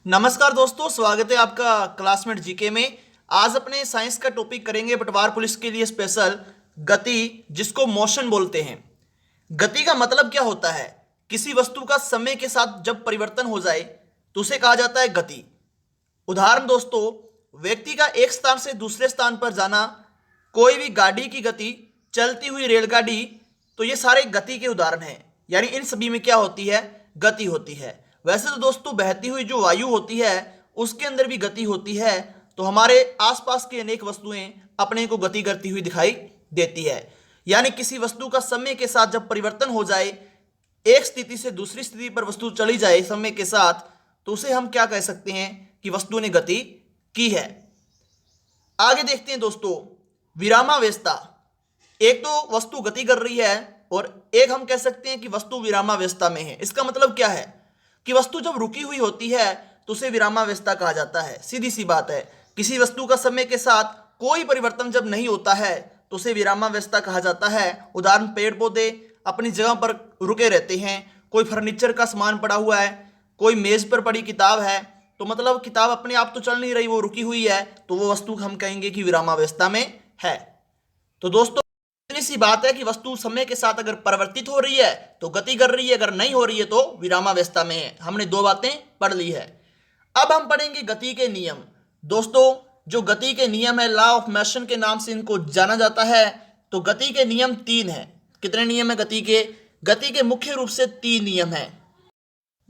नमस्कार दोस्तों, स्वागत है आपका क्लासमेट जीके में। आज अपने साइंस का टॉपिक करेंगे पटवार पुलिस के लिए स्पेशल गति, जिसको मोशन बोलते हैं। गति का मतलब क्या होता है? किसी वस्तु का समय के साथ जब परिवर्तन हो जाए तो उसे कहा जाता है गति। उदाहरण दोस्तों, व्यक्ति का एक स्थान से दूसरे स्थान पर जाना, कोई भी गाड़ी की गति, चलती हुई रेलगाड़ी, तो ये सारे गति के उदाहरण हैं। यानी इन सभी में क्या होती है? गति होती है। वैसे तो दोस्तों बहती हुई जो वायु होती है उसके अंदर भी गति होती है, तो हमारे आसपास की अनेक वस्तुएं अपने को गति करती हुई दिखाई देती है। यानी किसी वस्तु का समय के साथ जब परिवर्तन हो जाए, एक स्थिति से दूसरी स्थिति पर वस्तु चली जाए समय के साथ, तो उसे हम क्या कह सकते हैं कि वस्तु ने गति की है। आगे देखते हैं दोस्तों, विरामावस्था। एक तो वस्तु गति कर रही है और एक हम कह सकते हैं कि वस्तु विरामावस्था में है। इसका मतलब क्या है कि वस्तु जब रुकी हुई होती है तो उसे विरामावस्था कहा जाता है। सीधी सी बात है, किसी वस्तु का समय के साथ कोई परिवर्तन जब नहीं होता है तो उसे विरामावस्था कहा जाता है। उदाहरण, पेड़ पौधे अपनी जगह पर रुके रहते हैं, कोई फर्नीचर का सामान पड़ा हुआ है, कोई मेज पर पड़ी किताब है, तो मतलब किताब अपने आप तो चल नहीं रही, वो रुकी हुई है, तो वो वस्तु हम कहेंगे कि विरामावस्था में है। तो दोस्तों इतनी सी बात है कि वस्तु समय के साथ अगर परिवर्तित हो रही है तो गति कर रही है, अगर नहीं हो रही है तो विरामावस्था में है। हमने दो बातें पढ़ ली है। अब हम पढ़ेंगे गति के नियम। दोस्तों जो गति के नियम है, लॉ ऑफ मोशन के नाम से इनको जाना जाता है। तो गति के नियम तीन है। कितने नियम है गति के? गति के मुख्य रूप से तीन नियम है,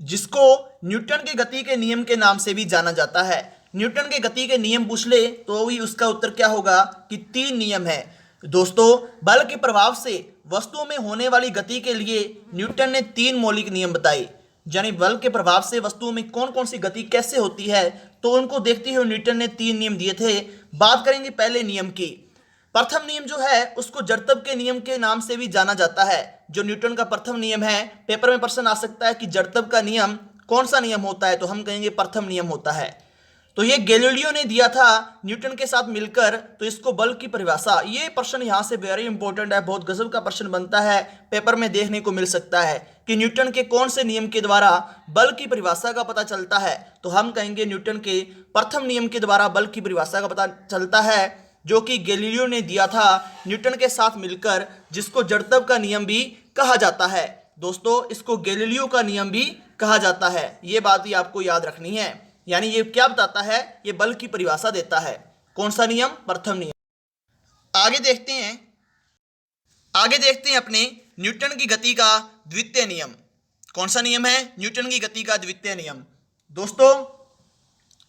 जिसको न्यूटन के गति के नियम के नाम से भी जाना जाता है। न्यूटन के गति के नियम पूछ ले तो भी उसका उत्तर क्या होगा कि तीन नियम है। दोस्तों बल के प्रभाव से वस्तुओं में होने वाली गति के लिए न्यूटन ने तीन मौलिक नियम बताए। यानी बल के प्रभाव से वस्तुओं में कौन कौन सी गति कैसे होती है, तो उनको देखते हुए न्यूटन ने तीन नियम दिए थे। बात करेंगे पहले नियम की। प्रथम नियम जो है उसको जड़त्व के नियम के नाम से भी जाना जाता है। जो न्यूटन का प्रथम नियम है, पेपर में प्रश्न आ सकता है कि जड़त्व का नियम कौन सा नियम होता है, तो हम कहेंगे प्रथम नियम होता है। तो ये गैलीलियो ने दिया था न्यूटन के साथ मिलकर। तो इसको बल की परिभाषा, ये प्रश्न यहाँ से वेरी इंपॉर्टेंट है, बहुत गजब का प्रश्न बनता है, पेपर में देखने को मिल सकता है कि न्यूटन के कौन से नियम के द्वारा बल की परिभाषा का पता चलता है। तो हम कहेंगे न्यूटन के प्रथम नियम के द्वारा बल की परिभाषा का पता चलता है, जो कि गैलीलियो ने दिया था न्यूटन के साथ मिलकर, जिसको जड़त्व का नियम भी कहा जाता है। दोस्तों इसको गैलीलियो का नियम भी कहा जाता है, ये बात भी आपको याद रखनी है। यानी ये क्या बताता है? ये बल की परिभाषा देता है। कौन सा नियम? प्रथम नियम। आगे देखते हैं अपने न्यूटन की गति का द्वितीय नियम। कौन सा नियम है? न्यूटन की गति का द्वितीय नियम। दोस्तों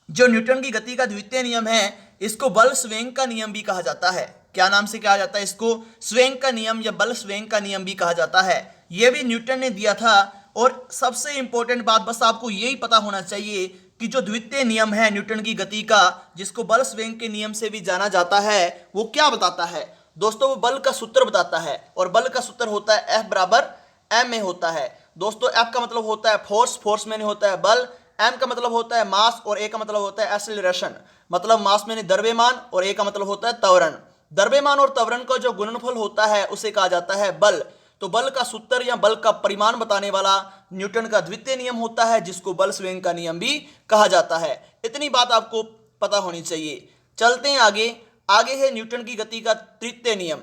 जो न्यूटन की गति का द्वितीय नियम है इसको बल स्वेंग का नियम भी कहा जाता है। क्या नाम से कहा जाता है इसको? स्वेंग का नियम या बल स्वेंग का नियम भी कहा जाता है। यह भी न्यूटन ने दिया था। और सबसे इंपॉर्टेंट बात बस आपको यही पता होना चाहिए कि जो द्वितीय नियम है न्यूटन की गति का, जिसको बल स्वेंग के नियम से भी जाना जाता है, वो क्या बताता है? दोस्तों वो बल का सूत्र बताता है, और बल का सूत्र होता है F बराबर m में होता है। दोस्तों F का मतलब होता है फोर्स, फोर्स में होता है बल। m का मतलब होता है मास और a का मतलब होता है एक्सेलरेशन। मतलब मास में द्रव्यमान और a का मतलब होता है त्वरण। द्रव्यमान और त्वरण का जो गुणनफल होता है उसे कहा जाता है बल। तो बल का सूत्र या बल का परिमाण बताने वाला न्यूटन का द्वितीय नियम होता है, जिसको बल स्वेंग का नियम भी कहा जाता है। इतनी बात आपको पता होनी चाहिए। चलते हैं आगे है न्यूटन की गति का तृतीय नियम।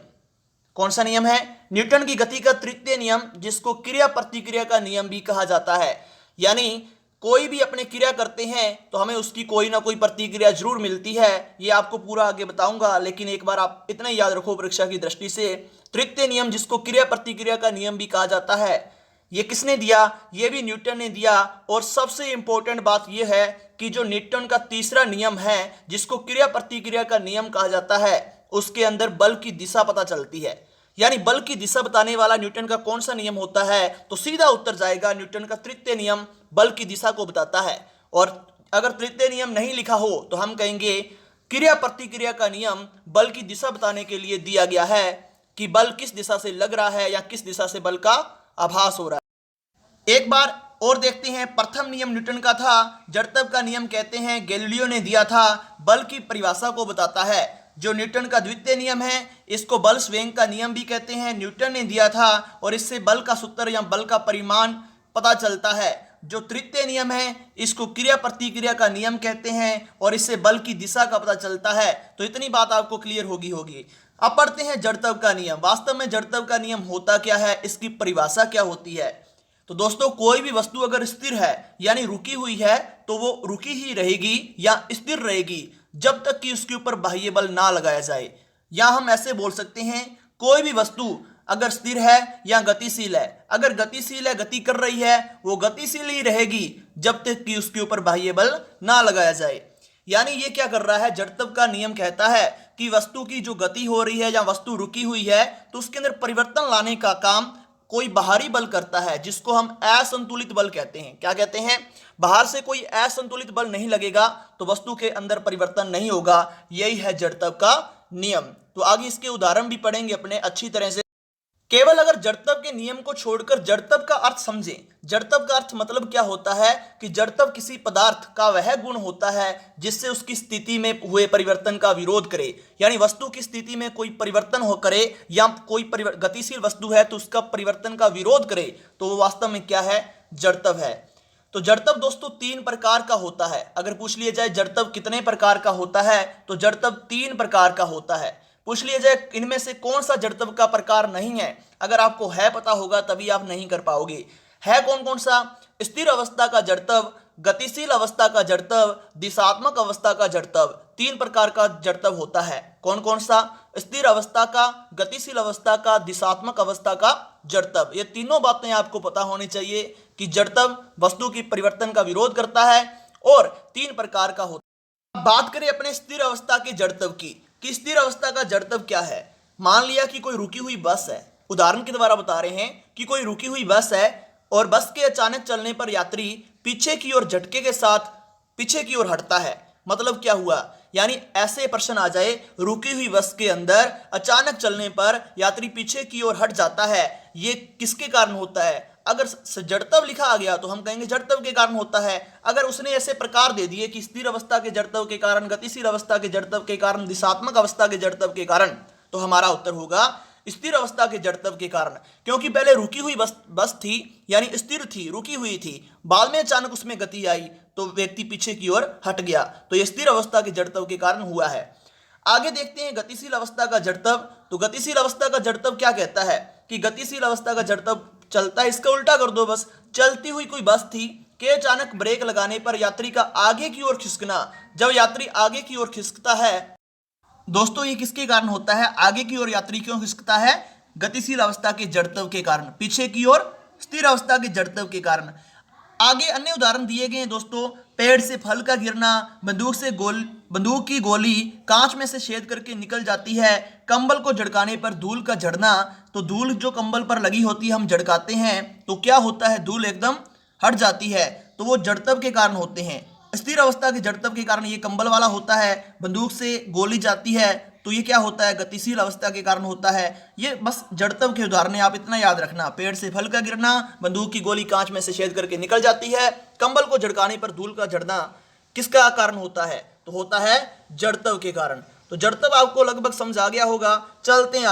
कौन सा नियम है? न्यूटन की गति का तृतीय नियम, जिसको क्रिया प्रतिक्रिया का नियम भी कहा जाता है। यानी कोई भी अपने क्रिया करते हैं तो हमें उसकी कोई ना कोई प्रतिक्रिया जरूर मिलती है। ये आपको पूरा आगे बताऊंगा, लेकिन एक बार आप इतना याद रखो परीक्षा की दृष्टि से, तृतीय नियम जिसको क्रिया प्रतिक्रिया का नियम भी कहा जाता है, ये किसने दिया? ये भी न्यूटन ने दिया। और सबसे इंपॉर्टेंट बात यह है कि जो न्यूटन का तीसरा नियम है, जिसको क्रिया प्रतिक्रिया का नियम कहा जाता है, उसके अंदर बल की दिशा पता चलती है। यानी बल की दिशा बताने वाला न्यूटन का कौन सा नियम होता है? तो सीधा उत्तर जाएगा न्यूटन का तृतीय नियम बल की दिशा को बताता है। और अगर तृतीय नियम नहीं लिखा हो तो हम कहेंगे क्रिया प्रतिक्रिया का नियम बल की दिशा बताने के लिए दिया गया है कि बल किस दिशा से लग रहा है या किस दिशा से बल का आभास हो रहा है। एक बार और देखते हैं, प्रथम नियम न्यूटन का था, जड़त्व का नियम कहते हैं, गैलीलियो ने दिया था, बल की परिभाषा को बताता है। जो न्यूटन का द्वितीय नियम है इसको बल स्वेंग का नियम भी कहते हैं, न्यूटन ने दिया था, और इससे बल का सूत्र या बल का परिमाण पता चलता है। जो तृतीय नियम है इसको क्रिया प्रतिक्रिया का नियम कहते हैं और इससे बल की दिशा का पता चलता है। तो इतनी बात आपको क्लियर होगी। अब पढ़ते हैं जड़त्व का नियम। वास्तव में जड़त्व का नियम होता क्या है, इसकी परिभाषा क्या होती है। तो दोस्तों कोई भी वस्तु अगर स्थिर है यानी रुकी हुई है तो वो रुकी ही रहेगी या स्थिर रहेगी जब तक कि उसके ऊपर बाह्य बल ना लगाया जाए। या हम ऐसे बोल सकते हैं कोई भी वस्तु अगर स्थिर है या गतिशील है, अगर गतिशील है, गति कर रही है, वो गतिशील ही रहेगी जब तक कि उसके ऊपर बाह्य बल ना लगाया जाए। यानी ये क्या कर रहा है, जड़त्व का नियम कहता है कि वस्तु की जो गति हो रही है या वस्तु रुकी हुई है तो उसके अंदर परिवर्तन लाने का काम कोई बाहरी बल करता है जिसको हम असंतुलित बल कहते हैं। क्या कहते हैं, बाहर से कोई असंतुलित बल नहीं लगेगा तो वस्तु के अंदर परिवर्तन नहीं होगा। यही है जड़त्व का नियम। तो आगे इसके उदाहरण भी पढ़ेंगे अपने अच्छी तरह से। केवल अगर जड़त्व के नियम को छोड़कर जड़त्व का अर्थ समझें। जड़त्व का अर्थ मतलब क्या होता है कि जड़त्व किसी पदार्थ का वह गुण होता है जिससे उसकी स्थिति में हुए परिवर्तन का विरोध करे। यानी वस्तु की स्थिति में कोई परिवर्तन हो करे या कोई गतिशील वस्तु है तो उसका परिवर्तन का विरोध करे तो वो वास्तव में क्या है, जड़त्व है। तो जड़त्व दोस्तों 3 प्रकार का होता है। अगर पूछ लिया जाए जड़त्व कितने प्रकार का होता है तो जड़त्व 3 प्रकार का होता है। पूछ लिया जाए इनमें से कौन सा जड़त्व का प्रकार नहीं है, अगर आपको है पता होगा तभी आप नहीं कर पाओगे। है कौन कौन सा, स्थिर अवस्था का जड़त्व, गतिशील अवस्था का जड़त्व, दिशात्मक अवस्था का जड़त्व। 3 प्रकार का जड़त्व होता है। कौन कौन सा, स्थिर अवस्था का, गतिशील अवस्था का, दिशात्मक अवस्था का जड़त्व। ये तीनों बातें आपको पता होनी चाहिए कि जड़त्व वस्तु की परिवर्तन का विरोध करता है और 3 प्रकार का होता है। अब बात करें अपने स्थिर अवस्था के जड़त्व की कि स्थिर अवस्था का जड़त्व क्या है। मान लिया कि कोई रुकी हुई बस है, उदाहरण के द्वारा बता रहे हैं कि कोई रुकी हुई बस है और बस के अचानक चलने पर यात्री पीछे की ओर झटके के साथ पीछे की ओर हटता है। मतलब क्या हुआ, यानी ऐसे प्रश्न आ जाए रुकी हुई बस के अंदर अचानक चलने पर यात्री पीछे की ओर हट जाता है, ये किसके कारण होता है। अगर जड़त्व लिखा आ गया तो हम कहेंगे जड़त्व के कारण होता है। अगर उसने ऐसे प्रकार दे दिए कि स्थिर अवस्था के जड़त्व के कारण, गतिशील अवस्था के जड़त्व के कारण, दिशात्मक अवस्था के जड़त्व के कारण, तो हमारा उत्तर होगा स्थिर अवस्था के जड़त्व के कारण। क्योंकि पहले रुकी हुई बस थी यानी स्थिर थी, रुकी हुई थी, बाद में अचानक उसमें गति आई तो व्यक्ति पीछे की ओर हट गया, तो यह स्थिर अवस्था के जड़त्व के कारण हुआ है। आगे देखते हैं गतिशील अवस्था का जड़त्व। तो गतिशील अवस्था का जड़त्व क्या कहता है कि गतिशील अवस्था का जड़त्व चलता है, इसका उल्टा कर दो, बस चलती हुई कोई बस थी कि अचानक ब्रेक लगाने पर यात्री का आगे की ओर खिसकना। जब यात्री आगे की ओर खिसकता है दोस्तों, ये किसके कारण होता है, आगे की ओर यात्री क्यों खिसकता है, गतिशील अवस्था के जड़त्व के कारण, पीछे की ओर स्थिर अवस्था के जड़त्व के कारण। आगे अन्य उदाहरण दिए गए हैं दोस्तों, पेड़ से फल का गिरना, बंदूक की गोली कांच में से छेद करके निकल जाती है, कंबल को झड़काने पर धूल का झड़ना। तो धूल जो कंबल पर लगी होती है हम झड़काते हैं तो क्या होता है, धूल एकदम हट जाती है, तो वो जड़त्व के कारण होते हैं। स्थिर अवस्था के जड़त्व के कारण ये कंबल वाला होता है, बंदूक से गोली जाती है तो ये क्या होता है, गतिशील अवस्था के कारण होता है। ये बस जड़त्व के उदाहरण है, आप इतना याद रखना, पेड़ से फल का गिरना, बंदूक की गोली कांच में से छेद करके निकल जाती है, कंबल को झड़काने पर धूल का झड़ना किसका कारण होता है, तो होता है जड़त्व के कारण। तो जड़त्व आपको लगभग समझ आ गया होगा। चलते हैं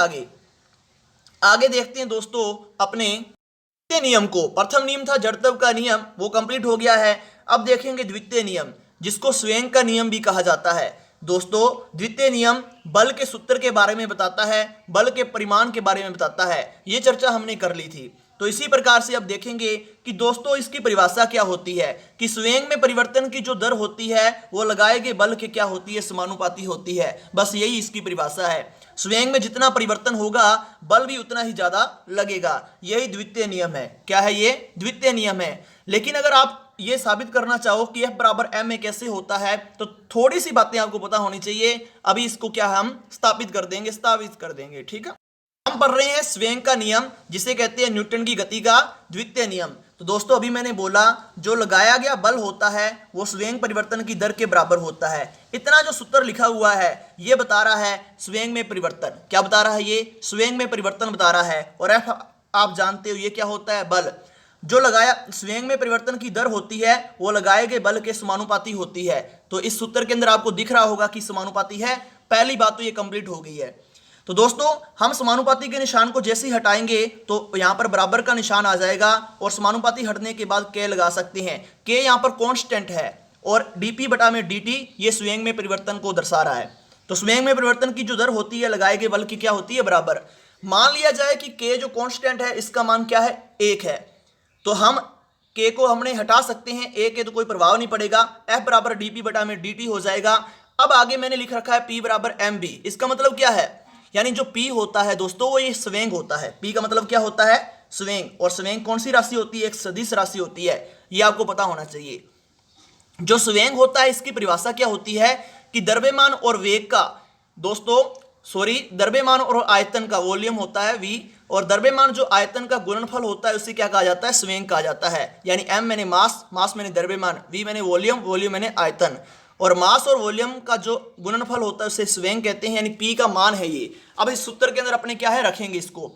आगे देखते हैं दोस्तों अपने द्वितीय नियम को। प्रथम नियम था जड़त्व का नियम, वो कंप्लीट हो गया है। अब देखेंगे द्वितीय नियम, जिसको स्वेंग का नियम भी कहा जाता है। दोस्तों द्वितीय नियम बल के सूत्र के बारे में बताता है, बल के परिमाण के बारे में बताता है, ये चर्चा हमने कर ली थी। तो इसी प्रकार से अब देखेंगे कि दोस्तों इसकी परिभाषा क्या होती है कि स्वेंग में परिवर्तन की जो दर होती है वो लगाए गए बल के क्या होती है, समानुपाती होती है। बस यही इसकी परिभाषा है। स्वेंग में जितना परिवर्तन होगा बल भी उतना ही ज्यादा लगेगा, यही द्वितीय नियम है। क्या है ये, द्वितीय नियम है। लेकिन अगर आप ये साबित करना चाहो कि F बराबर m कैसे होता है तो थोड़ी सी बातें आपको पता होनी चाहिए। अभी इसको क्या हम स्थापित कर देंगे, ठीक है। हम पढ़ रहे हैं स्वेंग का नियम, जिसे कहते हैं न्यूटन की गति का द्वितीय नियम। तो दोस्तों अभी मैंने बोला जो लगाया गया बल होता है वो स्वेंग परिवर्तन की दर के बराबर होता है। इतना जो सूत्र लिखा हुआ है ये बता रहा है स्वेंग में परिवर्तन। क्या बता रहा है, ये स्वेंग में परिवर्तन बता रहा है। और F आप जानते हो ये क्या होता है, बल। जो लगाया स्वेंग में परिवर्तन की दर होती है वो लगाए गए बल के समानुपाती होती है। तो इस सूत्र के अंदर आपको दिख रहा होगा कि समानुपाती है। पहली बात तो ये कंप्लीट हो गई है। तो दोस्तों हम समानुपाती के निशान को जैसे ही हटाएंगे तो यहाँ पर बराबर का निशान आ जाएगा और समानुपाती हटने के बाद के लगा सकते हैं। के यहाँ पर कांस्टेंट है और dp बटा में dt ये स्वेग में परिवर्तन को दर्शा रहा है। तो स्वेग में परिवर्तन की जो दर होती है लगाए गए बल की क्या होती है, बराबर। मान लिया जाए कि के जो कांस्टेंट है इसका मान क्या है, 1 है, तो हम के को हमने हटा सकते हैं, 1 है तो कोई प्रभाव नहीं पड़ेगा, F बराबर dp बटा में dt हो जाएगा। अब आगे मैंने लिख रखा है P बराबर mb। इसका मतलब क्या है, यानी जो P होता है दोस्तों वो ये स्वेग होता है। P का मतलब क्या होता है, स्वेग। और स्वेग कौन सी राशि होती है, एक सदिश राशि होती है, ये आपको पता होना चाहिए। जो स्वेग होता है इसकी परिभाषा क्या होती है कि द्रव्यमान और वेग का द्रव्यमान और आयतन का वॉल्यूम होता है v, और द्रव्यमान जो आयतन का गुणनफल होता है उसे क्या कहा जाता है, स्वेग कहा जाता है। यानी m मैंने मास मैंने द्रव्यमान, v मैंने वॉल्यूम मैंने आयतन, और मास और वॉल्यूम का जो गुणनफल होता है उसे स्वेग कहते हैं, यानी p का मान है ये। अब इस सूत्र के अंदर अपने क्या है रखेंगे इसको,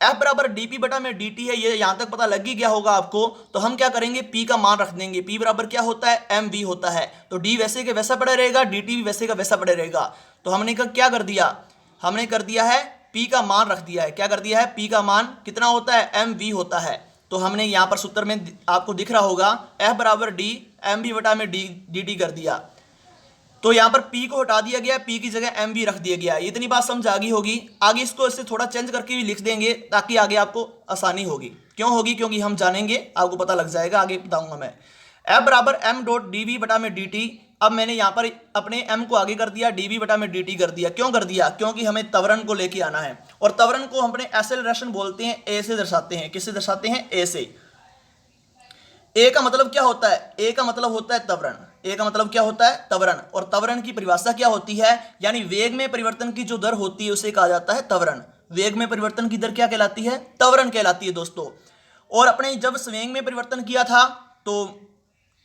F बराबर dp बटा में dt है, ये यहां तक पता लग ही गया होगा आपको। तो हम क्या करेंगे, p का मान रख देंगे। p बराबर क्या होता है, mv होता है। तो d वैसे के वैसा पड़ा रहेगा, dt भी वैसे का वैसा पड़ा रहेगा। तो हमने क्या कर दिया, हमने कर दिया है p का मान रख दिया है। क्या कर दिया है, p का मान कितना होता है, mv होता है। तो हमने यहाँ पर सूत्र में आपको दिख रहा होगा F बराबर d mv बटा में dt कर दिया। तो यहाँ पर P को हटा दिया गया, P की जगह MV रख दिया गया। इतनी बात समझ आ गई होगी। आगे इसको इससे थोड़ा चेंज करके भी लिख देंगे ताकि आगे आपको आसानी होगी। क्यों होगी, क्योंकि हम जानेंगे, आपको पता लग जाएगा, आगे बताऊंगा मैं। F बराबर m डॉट dv बटा में dt। अब मैंने यहाँ पर अपने m को आगे कर दिया, dv बटा में dt कर दिया। क्यों कर दिया, क्योंकि हमें त्वरण को लेके आना है, और त्वरण को हमने एक्सेलरेशन बोलते हैं, a से दर्शाते हैं। किससे दर्शाते हैं, a से। ए का मतलब क्या होता है, ए का मतलब होता है त्वरण। ए का मतलब क्या होता है, त्वरण। और त्वरण की परिभाषा क्या होती है, यानी वेग में परिवर्तन की जो दर होती है उसे कहा जाता है त्वरण। वेग में परिवर्तन की दर क्या कहलाती है, त्वरण कहलाती है दोस्तों। और अपने जब वेग में परिवर्तन किया था तो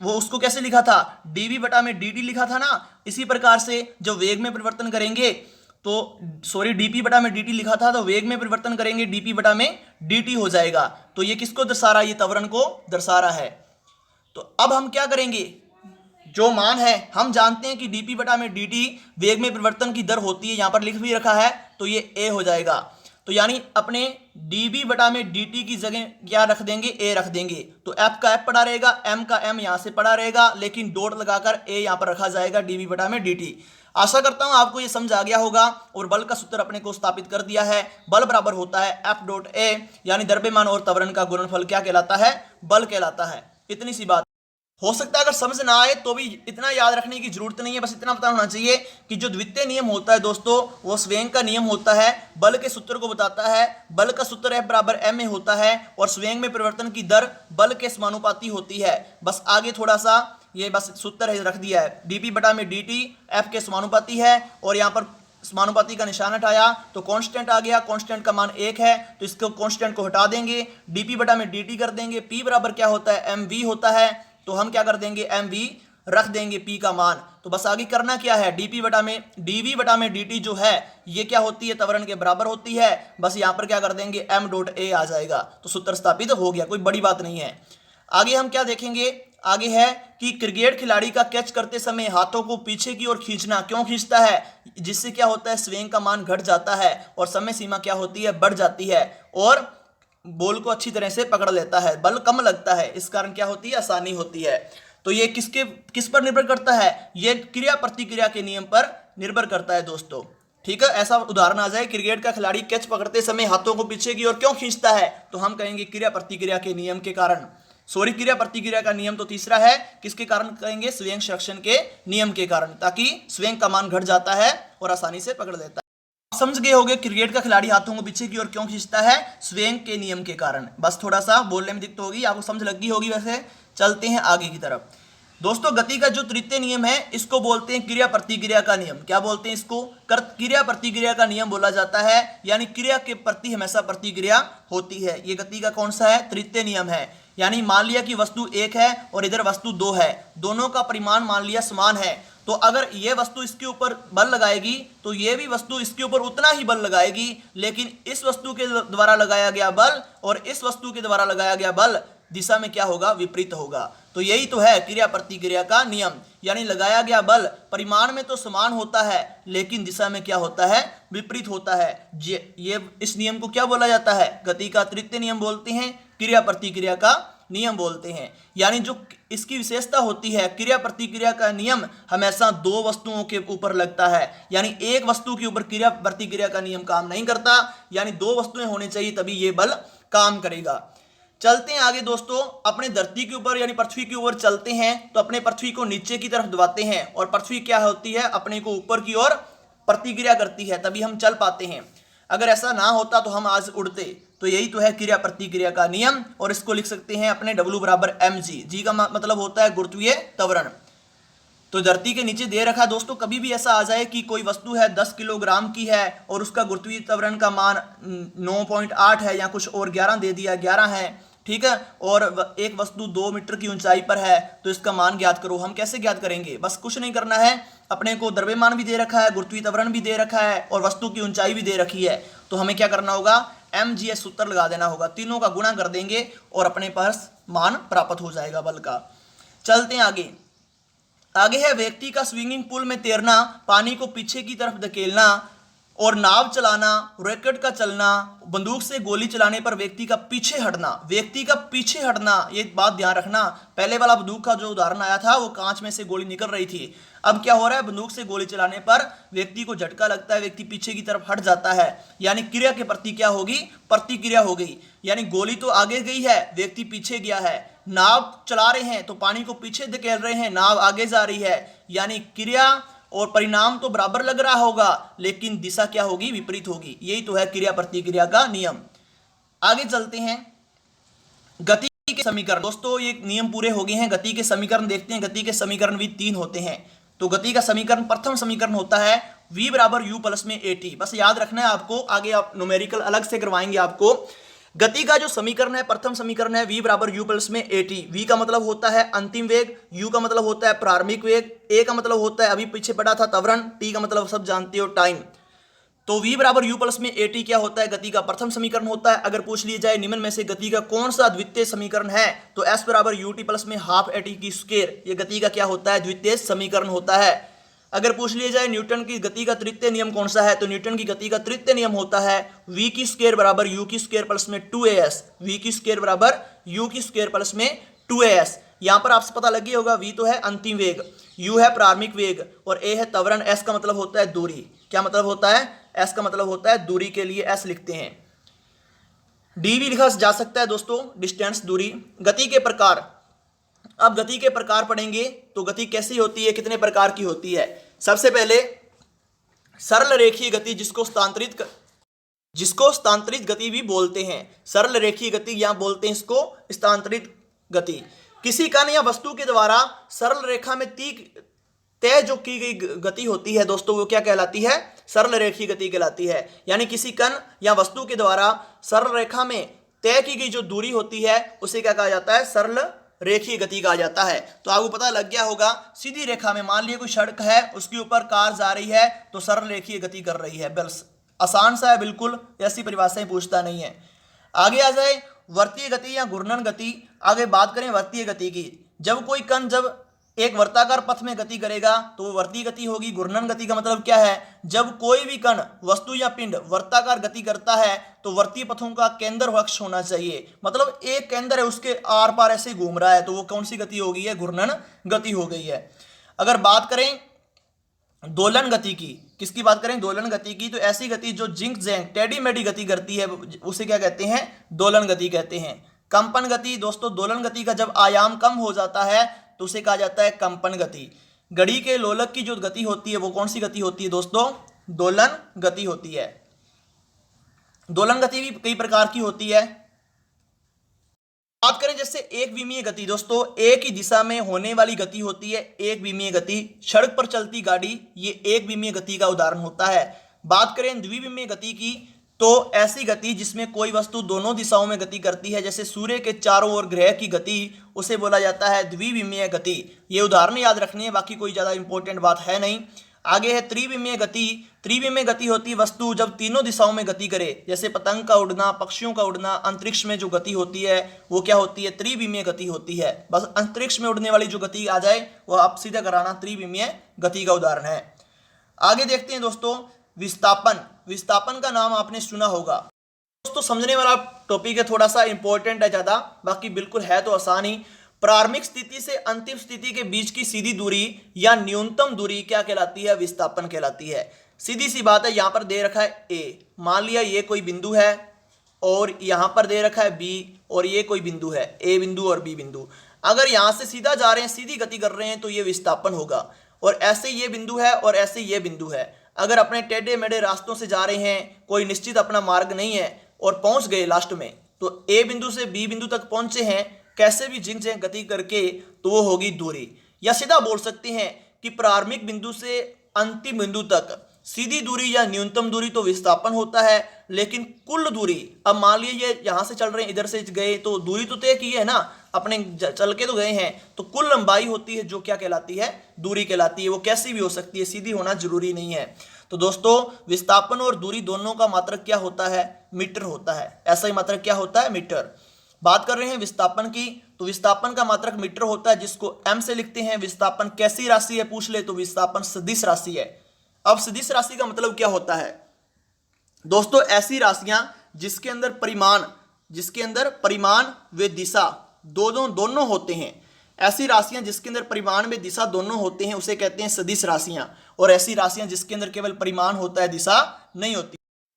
वो उसको कैसे लिखा था, dv बटा में dt लिखा था ना। इसी प्रकार से जब वेग में परिवर्तन करेंगे तो dp बटा में dt लिखा था, तो वेग में परिवर्तन करेंगे dp बटा में dt हो जाएगा। तो ये किसको दर्शा रहा है, ये त्वरण को दर्शा रहा है। तो अब हम क्या करेंगे, जो मान है हम जानते हैं कि dp बटा में dt वेग में परिवर्तन की दर होती है, यहां पर लिख भी रखा है, तो ये a हो जाएगा। तो यानी अपने dv बटा में dt की जगह क्या रख देंगे, a रख देंगे। तो f का f पड़ा रहेगा, m का m यहां से पड़ा रहेगा, लेकिन डॉट लगाकर a यहां पर रखा जाएगा dv बटा में dt। आशा करता हूं आपको ये समझ आ गया होगा। और बल का सूत्र अपने को स्थापित कर दिया है। बल बराबर होता है F डॉट A, यानी द्रव्यमान और त्वरण का गुणनफल क्या कहलाता है, बल कहलाता है। इतनी सी बात हो सकता है, अगर समझ ना आए तो भी इतना याद रखने की जरूरत नहीं है, बस इतना पता होना चाहिए कि जो द्वितीय नियम होता है दोस्तों वो स्वेग का नियम होता है, बल के सूत्र को बताता है। बल का सूत्र F बराबर m में होता है, और स्वेग में परिवर्तन की दर बल के समानुपाती होती है। बस आगे थोड़ा सा ये बस सूत्र रख दिया है, dp बटा में dt F के समानुपाती है, और यहाँ पर समानुपाती का निशान हटाया तो कांस्टेंट आ गया। कांस्टेंट का मान 1 है, तो इसको कांस्टेंट को हटा देंगे, dp बटा में dt कर देंगे। p बराबर क्या होता है, mv होता है, तो हम क्या कर देंगे, mv रख देंगे p का मान। तो बस आगे करना क्या है, dv बटा में dt जो है ये क्या होती है, त्वरण के बराबर होती है। बस यहाँ पर क्या कर देंगे, m डॉट a आ जाएगा। तो सूत्र स्थापित हो गया, कोई बड़ी बात नहीं है। आगे हम क्या देखेंगे, आगे है कि क्रिकेट खिलाड़ी का कैच करते समय हाथों को पीछे की ओर खींचना क्यों खींचता है, जिससे क्या होता है, स्विंग का मान घट जाता है और समय सीमा क्या होती है, बढ़ जाती है, और बॉल को अच्छी तरह से पकड़ लेता है, बल कम लगता है, इस कारण क्या होती है, आसानी होती है। तो ये किस पर निर्भर करता है, ये क्रिया प्रतिक्रिया के नियम पर निर्भर करता है दोस्तों। ठीक है, ऐसा उदाहरण आ जाए, क्रिकेट का खिलाड़ी कैच पकड़ते समय हाथों को पीछे की ओर क्यों खींचता है, तो हम कहेंगे क्रिया प्रतिक्रिया के नियम के कारण। क्रिया प्रतिक्रिया का नियम तो तीसरा है, किसके कारण कहेंगे, स्वेग संरक्षण के नियम के कारण, ताकि स्वेग का मान घट जाता है और आसानी से पकड़ लेता है। समझ गए होंगे क्रिकेट का खिलाड़ी हाथों को पीछे की ओर क्यों खींचता है, स्वेग के नियम के कारण। बस थोड़ा सा बोलने में दिक्कत होगी, आपको समझ लगी होगी। वैसे चलते हैं आगे की तरफ। दोस्तों गति का जो तृतीय नियम है इसको बोलते हैं क्रिया प्रतिक्रिया का नियम। क्या बोलते हैं इसको, क्रिया प्रतिक्रिया का नियम बोला जाता है, यानी क्रिया के प्रति हमेशा प्रतिक्रिया होती है। ये गति का कौन सा है, तृतीय नियम है। यानी मान लिया कि वस्तु 1 है और इधर वस्तु 2 है, दोनों का परिमाण मान लिया समान है, तो अगर ये वस्तु इसके ऊपर बल लगाएगी तो ये भी वस्तु इसके ऊपर उतना ही बल लगाएगी, लेकिन इस वस्तु के द्वारा लगाया गया बल और इस वस्तु के द्वारा लगाया गया बल दिशा में क्या होगा, विपरीत होगा। तो यही तो है क्रिया प्रतिक्रिया का नियम, यानी लगाया गया बल परिमाण में तो समान होता है लेकिन दिशा में क्या होता है, विपरीत होता है। ये इस नियम को क्या बोला जाता है, गति का तृतीय नियम बोलते हैं, क्रिया प्रतिक्रिया का नियम बोलते हैं। यानी जो इसकी विशेषता होती है, क्रिया प्रतिक्रिया का नियम हमेशा दो वस्तुओं के ऊपर लगता है, यानी एक वस्तु के ऊपर क्रिया प्रतिक्रिया का नियम काम नहीं करता, यानी दो वस्तुएं होनी चाहिए तभी ये बल काम करेगा। चलते हैं आगे दोस्तों, अपने धरती के ऊपर यानी पृथ्वी के ऊपर चलते हैं तो अपने पृथ्वी को नीचे की तरफ दबाते हैं और पृथ्वी क्या होती है, अपने को ऊपर की ओर प्रतिक्रिया करती है, तभी हम चल पाते हैं। अगर ऐसा ना होता तो हम आज उड़ते। तो यही तो है क्रिया प्रतिक्रिया का नियम, और इसको लिख सकते हैं अपने W बराबर mg। जी का मतलब होता है गुरुत्वीय त्वरण। तो धरती के नीचे दे रखा दोस्तों, कभी भी ऐसा आ जाए कि कोई वस्तु है 10 किलोग्राम की है और उसका गुरुत्वीय त्वरण का मान 9.8 है या कुछ और 11 दे दिया, 11 है, ठीक है, और एक वस्तु 2 मीटर की ऊंचाई पर है, तो इसका मान ज्ञात करो। हम कैसे ज्ञात करेंगे, बस कुछ नहीं करना है, अपने को द्रव्यमान भी दे रखा है, गुरुत्वीय त्वरण भी दे रखा है और वस्तु की ऊंचाई भी दे रखी है, तो हमें क्या करना होगा, mgs सूत्र लगा देना होगा, तीनों का गुणा कर देंगे और अपने पास मान प्राप्त हो जाएगा बल का। चलते हैं आगे। आगे है व्यक्ति का स्विमिंग पूल में तैरना, पानी को पीछे की तरफ धकेलना और नाव चलाना, रॉकेट का चलना, बंदूक से गोली चलाने पर व्यक्ति का पीछे हटना। व्यक्ति का पीछे हटना, ये बात ध्यान रखना, पहले वाला बंदूक का जो उदाहरण आया था वो कांच में से गोली निकल रही थी, अब क्या हो रहा है, बंदूक से गोली चलाने पर व्यक्ति को झटका लगता है, व्यक्ति पीछे की तरफ हट जाता है, यानी क्रिया के प्रति क्या होगी, प्रतिक्रिया हो गई। यानी गोली तो आगे गई है, व्यक्ति पीछे गया है। नाव चला रहे हैं तो पानी को पीछे धकेल रहे हैं, नाव आगे जा रही है, यानी क्रिया और परिणाम तो बराबर लग रहा होगा लेकिन दिशा क्या होगी, विपरीत होगी। यही तो है क्रिया प्रतिक्रिया का नियम। आगे चलते हैं, गति के समीकरण। दोस्तों ये नियम पूरे हो गए हैं, गति के समीकरण देखते हैं। गति के समीकरण भी 3 होते हैं। तो गति का समीकरण, प्रथम समीकरण होता है v बराबर u प्लस में at। बस याद रखना है आपको, आगे आप न्यूमेरिकल अलग से करवाएंगे आपको। गति का जो समीकरण है, प्रथम समीकरण है v बराबर u प्लस में at। v का मतलब होता है अंतिम वेग, u का मतलब होता है प्रारंभिक वेग, a का मतलब होता है अभी पीछे पड़ा था त्वरण, t का मतलब सब जानते हो टाइम। तो v बराबर u प्लस में at क्या होता है, गति का प्रथम समीकरण होता है। अगर पूछ लिया जाए निम्न में से गति का कौन सा द्वितीय समीकरण है, तो s बराबर ut प्लस में हाफ at की स्क्वायर, ये गति का क्या होता है, द्वितीय समीकरण होता है। अगर पूछ लिया जाए न्यूटन की गति का तृतीय नियम कौन सा है, तो न्यूटन की गति का तृतीय नियम होता है v की स्क्वायर बराबर u की स्क्वायर प्लस में 2as। v की स्क्वायर बराबर u की स्क्वायर प्लस में 2as। यहां पर आपसे पता लग गया होगा, v तो है अंतिम वेग, u है प्रारंभिक वेग और a है त्वरण। s का मतलब होता है दूरी। क्या मतलब होता है, s का मतलब होता है दूरी, के लिए s लिखते हैं। d भी लिखा जा सकता है दोस्तों, डिस्टेंस, दूरी। गति के प्रकार, अब गति के प्रकार पढ़ेंगे तो गति कैसी होती है, कितने प्रकार की होती है। सबसे पहले सरल रेखीय गति, जिसको स्थानांतरित गति भी बोलते हैं। सरल रेखीय गति या बोलते हैं इसको स्थानांतरित गति। किसी कण या वस्तु के द्वारा सरल रेखा में तय जो की गई गति होती है दोस्तों, वो क्या कहलाती है, सरल रेखीय गति कहलाती है। यानी किसी कण या वस्तु के द्वारा सरल रेखा में तय की गई जो दूरी होती है उसे क्या कहा जाता है, सरल रेखीय गति कहा जाता है। तो आपको पता लग गया होगा, सीधी रेखा में मान लिया कोई सड़क है, उसके ऊपर कार जा रही है तो सरल रेखीय गति कर रही है। बस आसान सा है बिल्कुल, ऐसी परिभाषाएं पूछता नहीं है। आगे आ जाए वर्तीय गति या घूर्णन गति। आगे बात करें वर्तीय गति की, जब कोई कण जब एक वर्ताकार पथ में गति करेगा तो वो वर्तीय गति होगी। घूर्णन गति का मतलब क्या है, जब कोई भी कण, वस्तु या पिंड वर्ताकार गति करता है तो वर्तीय पथों का केंद्र अक्ष होना चाहिए, मतलब एक केंद्र है उसके आर पार ऐसे घूम रहा है, तो वो कौन सी गति हो गई है, घूर्णन गति हो गई है। अगर बात करें दोलन गति की, किसकी बात करें, दोलन गति की, तो ऐसी गति जो जिंक जैंग टेढ़ी मेढ़ी गति करती है उसे क्या कहते हैं, दोलन गति कहते हैं। कंपन गति, दोस्तों दोलन गति का जब आयाम कम हो जाता है तो उसे कहा जाता है कंपन गति। घड़ी के लोलक की जो गति होती है वो कौन सी गति होती है दोस्तों, दोलन गति होती है। दोलन गति भी कई प्रकार की होती है। बात करें जैसे एक विमीय गति, दोस्तों एक ही दिशा में होने वाली गति होती है एक विमीय गति। सड़क पर चलती गाड़ी, ये एक विमीय गति का उदाहरण होता है। बात करें द्विविमीय गति की, तो ऐसी गति जिसमें कोई वस्तु दोनों दिशाओं में गति करती है, जैसे सूर्य के चारों ओर ग्रह की गति, उसे बोला जाता है द्विविमीय गति। ये उदाहरण याद रखनी है, बाकी कोई ज्यादा इंपॉर्टेंट बात है नहीं। आगे है त्रिविमीय गति। त्रिविमीय गति होती है वस्तु जब तीनों दिशाओं में गति करे, जैसे पतंग का उड़ना, पक्षियों का उड़ना, अंतरिक्ष में जो गति होती है वो क्या होती है, त्रिविमीय गति होती है। बस अंतरिक्ष में उड़ने वाली जो गति आ जाए वो आप सीधा कराना त्रिविमीय गति का उदाहरण है। आगे देखते हैं दोस्तों विस्थापन। विस्थापन का नाम आपने सुना होगा दोस्तों, समझने वाला टॉपिक है, थोड़ा सा इंपॉर्टेंट है ज्यादा, बाकी बिल्कुल है तो आसान ही। प्रारंभिक स्थिति से अंतिम स्थिति के बीच की सीधी दूरी या न्यूनतम दूरी क्या कहलाती है, विस्थापन कहलाती है। सीधी सी बात है, यहां पर दे रखा है ए, मान लिया ये कोई बिंदु है और यहां पर दे रखा है बी और ये कोई बिंदु है, ए बिंदु और बी बिंदु। अगर यहां से सीधा जा रहे हैं, सीधी गति कर रहे हैं तो ये विस्थापन होगा। और ऐसे ये बिंदु है और ऐसे ये बिंदु है, अगर अपने टेढ़े मेढ़े रास्तों से जा रहे हैं, कोई निश्चित अपना मार्ग नहीं है और पहुंच गए लास्ट में, तो ए बिंदु से बी बिंदु तक पहुंचे हैं, कैसे भी जिंक जैक गति करके, तो वो होगी दूरी। या सीधा बोल सकते हैं कि प्रारंभिक बिंदु से अंतिम बिंदु तक सीधी दूरी या न्यूनतम दूरी तो विस्थापन होता है। लेकिन कुल दूरी, अब मान लीजिए ये यहां से चल रहे हैं, इधर से गए तो दूरी तो तय की है ना, अपने चल के तो गए हैं, तो कुल लंबाई होती है जो क्या कहलाती है, दूरी कहलाती है। वो कैसी भी हो सकती है, सीधी होना जरूरी नहीं है। तो दोस्तों विस्थापन और दूरी दोनों का मात्रक क्या होता है, मीटर होता है। ऐसा ही मात्रक क्या होता है, मीटर। बात कर रहे हैं विस्थापन की, तो विस्थापन का मात्रक मीटर होता है, जिसको एम से लिखते हैं। विस्थापन कैसी राशि है पूछ ले तो विस्थापन सदिश राशि है। अब सदिश राशि का मतलब क्या होता है दोस्तों, ऐसी राशियां जिसके अंदर परिमाण व दिशा दोनों होते हैं। ऐसी राशियां जिसके अंदर परिमाण में दिशा दोनों होते हैं उसे कहते हैं सदिश राशियां। और ऐसी राशियां जिसके अंदर केवल परिमाण होता है, दिशा नहीं होती,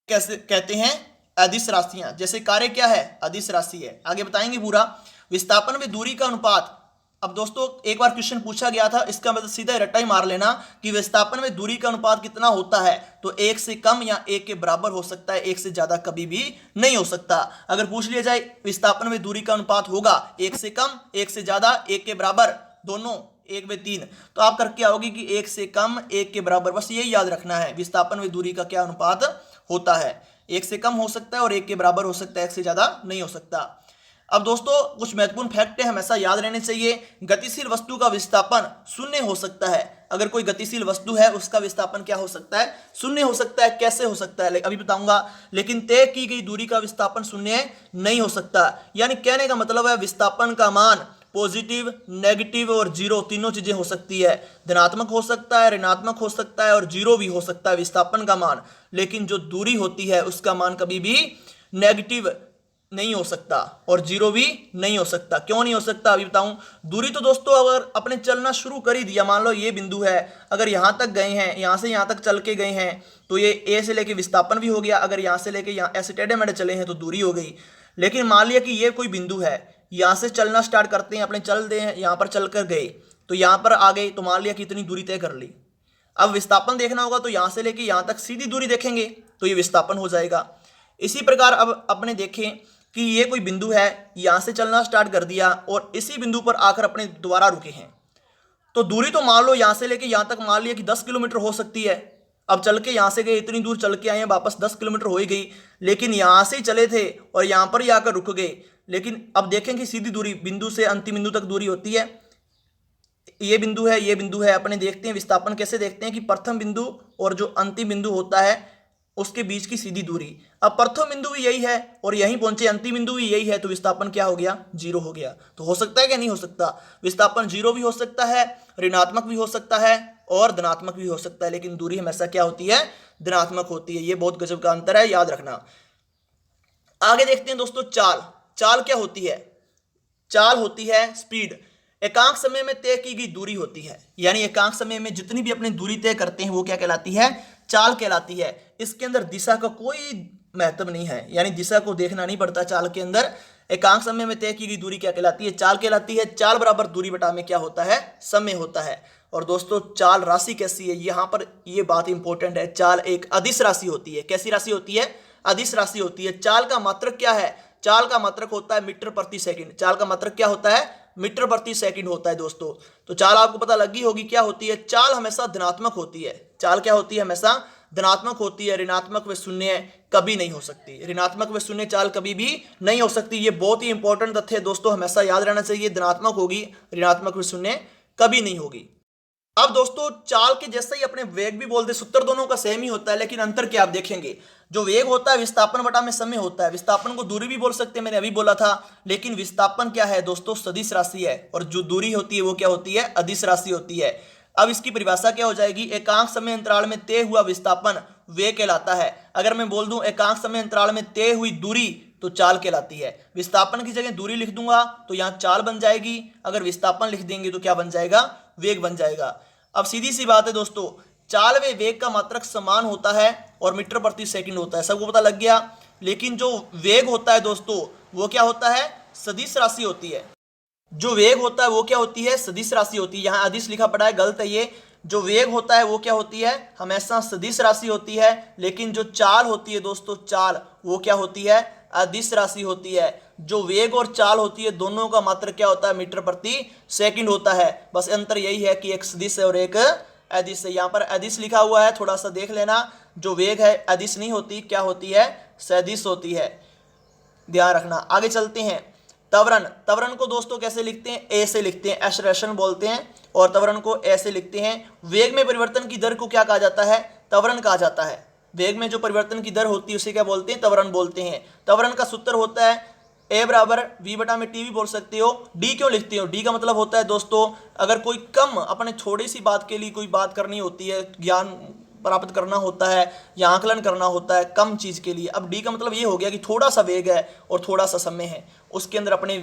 कैसे कहते हैं, अदिश राशियां। जैसे कार्य क्या है, अदिश राशि है। आगे बताएंगे पूरा। विस्थापन में दूरी का अनुपात। अब दोस्तों एक बार क्वेश्चन पूछा गया था, इसका मतलब सीधा रट्टा ही मार लेना कि विस्थापन में दूरी का अनुपात कितना होता है, तो 1 से कम या 1 के बराबर हो सकता है, 1 से ज्यादा कभी भी नहीं हो सकता। अगर पूछ लिया जाए विस्थापन में दूरी का अनुपात होगा 1 से कम, 1 से ज्यादा, 1 के बराबर, दोनों 1/3, तो आप करके आओगे कि 1 से कम, 1 के बराबर। बस यही याद रखना है, विस्थापन में दूरी का क्या अनुपात होता है। 1 से कम हो सकता है और 1 के बराबर हो सकता है, 1 से ज्यादा नहीं हो सकता। अब दोस्तों कुछ महत्वपूर्ण फैक्ट है, हमेशा याद रहने चाहिए। गतिशील वस्तु का विस्थापन शून्य हो सकता है। अगर कोई गतिशील वस्तु है उसका विस्थापन क्या हो सकता है, शून्य हो सकता है। कैसे हो सकता है अभी बताऊंगा। लेकिन तय की गई दूरी का विस्थापन शून्य नहीं हो सकता। यानी कहने का मतलब है विस्थापन का मान पॉजिटिव, नेगेटिव और जीरो तीनों चीजें हो सकती है। धनात्मक हो सकता है, ऋणात्मक हो सकता है और जीरो भी हो सकता है विस्थापन का मान। लेकिन जो दूरी होती है उसका मान कभी भी नेगेटिव नहीं हो सकता और जीरो भी नहीं हो सकता। क्यों नहीं हो सकता अभी बताऊं। दूरी तो दोस्तों अगर अपने चलना शुरू कर ही दिया, मान लो ये बिंदु है, अगर यहां तक गए हैं, यहां से यहां तक चल के गए हैं, तो ये ए से लेके विस्थापन भी हो गया। अगर यहां से लेके यहां ऐसे टेढ़े मेढ़े चले हैं तो दूरी हो गई। लेकिन मान लिया कि ये कोई बिंदु है, यहां से चलना स्टार्ट करते हैं, अपने चल दे हैं, यहां पर चल कर गए, तो यहां पर आ गए, तो मान लिया कि इतनी दूरी तय कर ली। अब विस्थापन देखना होगा तो यहां से लेके यहां तक सीधी दूरी देखेंगे तो ये विस्थापन हो जाएगा। इसी प्रकार अब अपने देखें कि ये कोई बिंदु है, यहां से चलना स्टार्ट कर दिया और इसी बिंदु पर आकर अपने दोबारा रुके हैं, तो दूरी तो मान लो यहां से लेके यहां तक मान लिया कि 10 किलोमीटर हो सकती है। अब चल के यहां से गए, इतनी दूर चल के आए हैं, वापस 10 किलोमीटर हो ही गई। लेकिन यहां से ही चले थे और यहां पर ही आकर रुक गए। लेकिन अब देखें कि सीधी दूरी बिंदु से अंतिम बिंदु तक दूरी होती है, ये बिंदु है, ये बिंदु है। अपने देखते हैं विस्थापन कैसे देखते हैं कि प्रथम बिंदु और जो अंतिम बिंदु होता है उसके बीच की सीधी दूरी। अब प्रथम बिंदु भी यही है और यहीं पहुंचे, अंतिम बिंदु भी यही है, तो विस्थापन क्या हो गया, जीरो हो गया। तो हो सकता है क्या, नहीं हो सकता। विस्थापन जीरो भी हो सकता है, ऋणात्मक भी हो सकता है और धनात्मक भी हो सकता है, लेकिन दूरी हमेशा क्या होती है, धनात्मक होती है। ये बहुत गजब का अंतर है, याद रखना। आगे देखते हैं दोस्तों चाल। चाल क्या होती है, चाल होती है स्पीड। एकांक समय में तय की गई दूरी होती है, यानी एकांक समय में जितनी भी अपनी दूरी तय करते हैं वो क्या कहलाती है, चाल कहलाती है। इसके अंदर दिशा का कोई महत्व नहीं है, यानी दिशा को देखना नहीं पड़ता चाल के अंदर। एकांक समय में तय की गई दूरी क्या कहलाती है, चाल कहलाती है। चाल बराबर दूरी बटा में क्या होता है, समय होता है। और दोस्तों चाल राशि कैसी है, यहां पर ये बात इंपॉर्टेंट है। चाल एक अदिश राशि होती है। कैसी राशि होती है, अदिश राशि होती है। चाल का मात्रक क्या है, चाल का मात्रक होता है मीटर प्रति सेकंड। चाल का मात्रक क्या होता है, मीटर प्रति सेकंड होता है दोस्तों। तो चाल आपको पता लगी होगी क्या होती है। चाल हमेशा धनात्मक होती है। चाल क्या होती है, हमेशा धनात्मक होती है। ऋणात्मक व शून्य कभी नहीं हो सकती। ऋणात्मक व शून्य चाल कभी भी नहीं हो सकती। ये बहुत ही इंपॉर्टेंट तथ्य दोस्तों, हमेशा याद रहना चाहिए। धनात्मक होगी, ऋणात्मक व शून्य कभी नहीं होगी। अब दोस्तों चाल के जैसा ही अपने वेग भी बोलते, सूत्र दोनों का सेम ही होता है, लेकिन अंतर क्या आप देखेंगे। जो वेग होता है विस्थापन बटा में समय होता है। विस्थापन को दूरी भी बोल सकते हैं, मैंने अभी बोला था, लेकिन विस्थापन क्या है दोस्तों, सदिश राशि है, और जो दूरी होती है वो क्या होती है, अदिश राशि होती है। अब इसकी परिभाषा क्या हो जाएगी, एकांक समय अंतराल में तय हुआ विस्थापन वेग कहलाता है। अगर मैं बोल दूं एकांक समय अंतराल में तय हुई दूरी तो चाल कहलाती है। विस्थापन की जगह दूरी लिख दूंगा तो यहां चाल बन जाएगी, अगर विस्थापन लिख देंगे तो क्या बन जाएगा, वेग बन जाएगा। अब सीधी सी बात है दोस्तों, चाल व वेग का मात्रक समान होता है और मीटर प्रति सेकंड होता है, सबको पता लग गया। लेकिन जो वेग होता है दोस्तों वो क्या होता है, सदिश राशि होती है। जो वेग होता है वो क्या होती है, सदिश राशि होती है। यहाँ अदिश लिखा पड़ा है, गलत है ये। जो वेग होता है वो क्या होती है, हमेशा सदिश राशि होती है। लेकिन जो चाल होती है दोस्तों, चाल वो क्या होती है, अदिश राशि होती है। जो वेग और चाल होती है दोनों का मात्रक क्या होता है, मीटर प्रति सेकंड होता है। बस अंतर यही है कि एक सदिश है और एक अदिश है। यहाँ पर अदिश लिखा हुआ है, थोड़ा सा देख लेना। जो वेग है अदिश नहीं होती, क्या होती है, सदिश होती है, ध्यान रखना। आगे चलते हैं। त्वरण, त्वरण को दोस्तों कैसे लिखते हैं, ए से लिखते हैं, एक्सेलरेशन बोलते हैं, और त्वरण को ए से लिखते हैं। वेग में परिवर्तन की दर को क्या कहा जाता है, त्वरण कहा जाता है। वेग में जो परिवर्तन की दर होती है उसे क्या बोलते हैं, त्वरण बोलते हैं। त्वरण का सूत्र होता है ए बराबर वी बटा में टी भी बोल सकते हो। डी क्यों लिखते हो, डी का मतलब होता है दोस्तों अगर कोई कम अपने छोटी सी बात के लिए कोई बात करनी होती है, ज्ञान प्राप्त करना होता है या आकलन करना होता है कम चीज के लिए। अब डी का मतलब ये हो गया कि थोड़ा सा वेग है और थोड़ा सा समय है, उसके अंदर अपने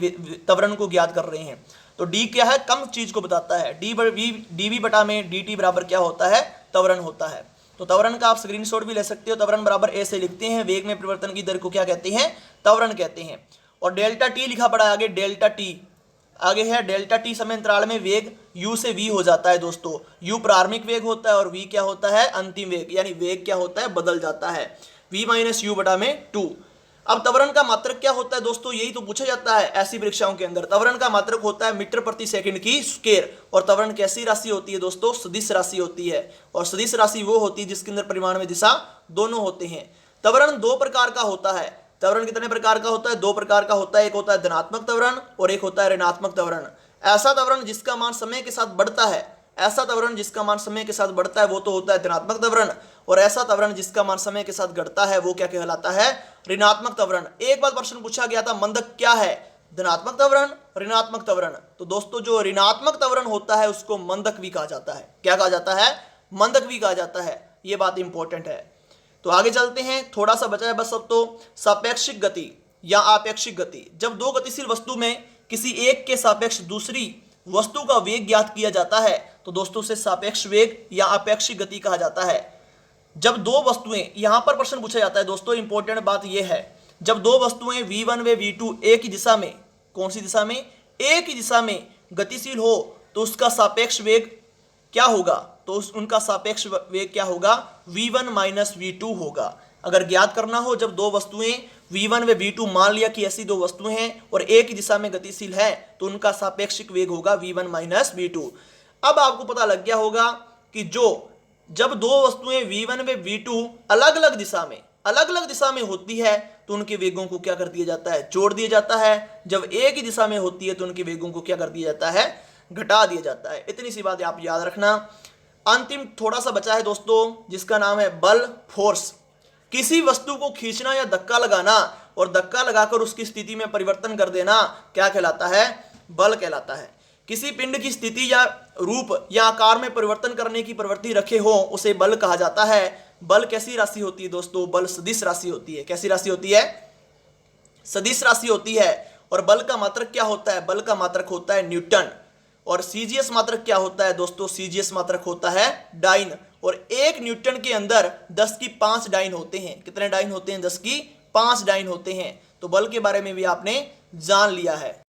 त्वरण को ज्ञात कर रहे हैं। तो डी क्या है, कम चीज को बताता है। डी वी बटा में डी टी बराबर क्या होता है, त्वरण होता है। तो त्वरण का आप स्क्रीनशॉट भी ले सकते हो। त्वरण बराबर ए से लिखते हैं। वेग में परिवर्तन की दर को क्या कहते हैं, त्वरण कहते हैं। और डेल्टा टी लिखा पड़ा है आगे, डेल्टा टी आगे है। डेल्टा टी समय अंतराल में वेग u से v हो जाता है दोस्तों। u प्रारंभिक वेग होता है और v क्या होता है, अंतिम वेग, यानी वेग क्या होता है, बदल जाता है। v माइनस यू बटा में 2। अब त्वरण का मात्रक क्या होता है दोस्तों, यही तो पूछा जाता है ऐसी परीक्षाओं के अंदर। त्वरण का मात्रक होता है मीटर प्रति सेकंड की स्क्वायर। और त्वरण कैसी राशि होती है दोस्तों, सदिश राशि होती है। और सदिश राशि वो होती है जिसके अंदर परिमाण में दिशा दोनों होते हैं। त्वरण दो प्रकार का होता है। त्वरण कितने प्रकार का होता है, दो प्रकार का होता है। एक होता है धनात्मक त्वरण और एक होता है ऋणात्मक त्वरण। ऐसा त्वरण जिसका मान समय के साथ बढ़ता है, ऐसा त्वरण जिसका मान समय के साथ बढ़ता है वो तो होता है धनात्मक त्वरण। और ऐसा त्वरण जिसका मान समय के साथ घटता है वो क्या कहलाता है, ऋणात्मक त्वरण। एक बार प्रश्न पूछा गया था, मंदक क्या है, धनात्मक त्वरण, ऋणात्मक त्वरण। तो दोस्तों जो ऋणात्मक त्वरण होता है उसको मंदक भी कहा जाता है। क्या कहा जाता है, मंदक भी कहा जाता है। ये बात इंपॉर्टेंट है। तो आगे चलते हैं, थोड़ा सा बचा है बस अब तो। सापेक्षिक गति या आपेक्षिक गति, जब दो गतिशील वस्तु में किसी एक के सापेक्ष दूसरी वस्तु का वेग ज्ञात किया जाता है तो दोस्तों से सापेक्ष वेग या आपेक्षिक गति कहा जाता है। जब दो वस्तुएं, यहां पर प्रश्न पूछा जाता है दोस्तों, इंपॉर्टेंट बात यह है, जब दो वस्तुएं v1 व v2 एक ही दिशा में, कौन सी दिशा में, एक ही दिशा में गतिशील हो तो उसका सापेक्ष वेग क्या होगा, तो उनका सापेक्ष वेग क्या होगा, v1 माइनस v2 होगा। अगर ज्ञात करना हो जब दो वस्तुएं v1 व v2, मान लिया कि ऐसी दो वस्तुएं हैं और एक ही दिशा में गतिशील है तो उनका सापेक्षिक वेग होगा v1 माइनस v2। अब आपको पता लग गया होगा कि जब दो वस्तुएं v1 व v2 अलग अलग दिशा में होती है तो उनके वेगों को क्या कर दिया जाता है, जोड़ दिया जाता है। जब एक ही दिशा में होती है तो उनके वेगों को क्या कर दिया जाता है, घटा दिया जाता है। इतनी सी बात आप याद रखना। अंतिम थोड़ा सा बचा है दोस्तों जिसका नाम है बल, फोर्स। किसी वस्तु को खींचना या धक्का लगाना और धक्का लगाकर उसकी स्थिति में परिवर्तन कर देना क्या कहलाता है, बल कहलाता है। किसी पिंड की स्थिति या रूप या आकार में परिवर्तन करने की प्रवृत्ति रखे हो उसे बल कहा जाता है। बल कैसी राशि होती है दोस्तों, बल सदिश राशि होती है। कैसी राशि होती है, सदिश राशि होती है। और बल का मात्रक क्या होता है, बल का मात्रक होता है न्यूटन। और सीजीएस मात्रक क्या होता है दोस्तों, सीजीएस मात्रक होता है डाइन। और एक न्यूटन के अंदर 10 की 5 डाइन होते हैं। कितने डाइन होते हैं, 10 की 5 डाइन होते हैं। तो बल के बारे में भी आपने जान लिया है।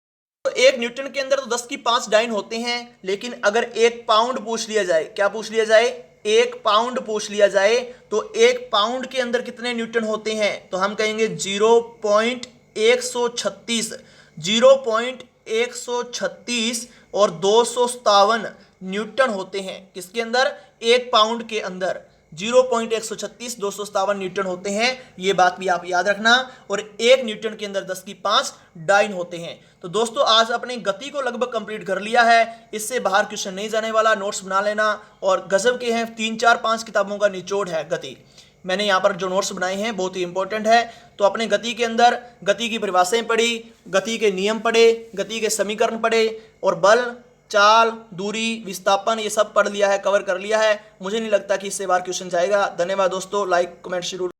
तो एक न्यूटन के अंदर तो 10 की 5 डाइन होते हैं, लेकिन अगर 1 पाउंड पूछ लिया जाए, क्या पूछ लिया जाए, 1 पाउंड पूछ लिया जाए तो 1 पाउंड के अंदर कितने न्यूटन होते हैं, तो हम कहेंगे 0.136 0.136 और 257 न्यूटन होते हैं। किसके अंदर, 1 पाउंड के अंदर। 0.136 257 न्यूटन होते हैं, ये बात भी आप याद रखना। और 1 न्यूटन के अंदर 10 की 5 डाइन होते हैं। तो दोस्तों आज अपने गति को लगभग कंप्लीट कर लिया है, इससे बाहर क्वेश्चन नहीं जाने वाला, नोट्स बना लेना। और गजब के हैं, 3 4 5 किताबों का निचोड़ है गति। मैंने यहाँ पर जो नोट्स बनाए हैं बहुत ही इंपॉर्टेंट है। तो अपने गति के अंदर गति की परिभाषाएं पढ़ी, गति के नियम पढ़े, गति के समीकरण पढ़े, और बल, चाल, दूरी, विस्थापन, ये सब पढ़ लिया है, कवर कर लिया है। मुझे नहीं लगता कि इससे बार क्वेश्चन जाएगा। धन्यवाद दोस्तों, लाइक कमेंट जरूर।